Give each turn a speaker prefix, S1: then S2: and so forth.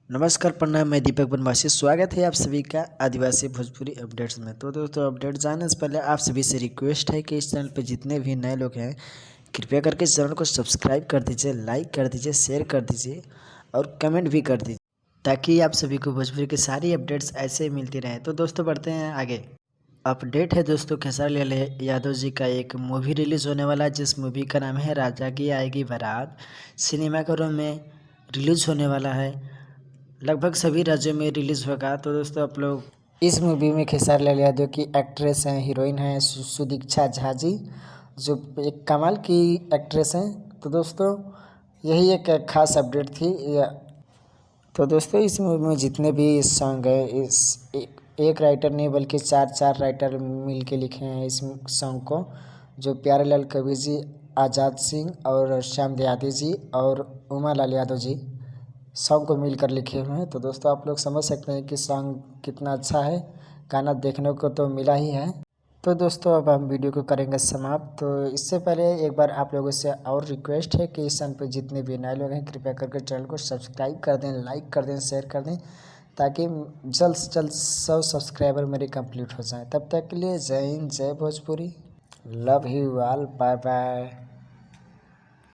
S1: नमस्कार प्रणाम, मैं दीपक बनवासी। स्वागत है आप सभी का आदिवासी भोजपुरी अपडेट्स में। तो दोस्तों, अपडेट जानने से पहले आप सभी से रिक्वेस्ट है कि इस चैनल पर जितने भी नए लोग हैं कृपया करके इस चैनल को सब्सक्राइब कर दीजिए, लाइक कर दीजिए, शेयर कर दीजिए और कमेंट भी कर दीजिए ताकि आप सभी को भोजपुरी की सारी अपडेट्स ऐसे ही मिलती रहें। तो दोस्तों, बढ़ते हैं आगे। अपडेट है दोस्तों, खेसारी लाल यादव जी का एक मूवी रिलीज़ होने वाला है जिस मूवी का नाम है राजा की आएगी बारात। सिनेमाघरों में रिलीज़ होने वाला है, लगभग सभी राज्यों में रिलीज़ होगा। तो दोस्तों, आप लोग इस मूवी में खेसारी लाल यादव की एक्ट्रेस हैं, हीरोइन हैं सुदीक्षा झा जी, जो एक कमाल की एक्ट्रेस हैं। तो दोस्तों, यही एक खास अपडेट थी। तो दोस्तों, इस मूवी में जितने भी सॉन्ग हैं, एक राइटर नहीं बल्कि चार राइटर मिल के लिखे हैं इस सॉन्ग को, जो प्यारेलाल कवि जी, आज़ाद सिंह और श्याम दयादी जी और उमा लाल यादव जी सॉन्ग को मिलकर लिखे हुए हैं। तो दोस्तों, आप लोग समझ सकते हैं कि सॉन्ग कितना अच्छा है। गाना देखने को तो मिला ही है। तो दोस्तों, अब हम वीडियो को करेंगे समाप्त। तो इससे पहले एक बार आप लोगों से और रिक्वेस्ट है कि इस चैनल पर जितने भी नए लोग हैं कृपया करके चैनल को सब्सक्राइब कर दें, लाइक कर दें, शेयर कर दें ताकि जल्द से जल्द 100 सब्सक्राइबर मेरे कंप्लीट हो जाए। तब तक के लिए जय हिंद, जय Bhojpuri, love you all, bye bye.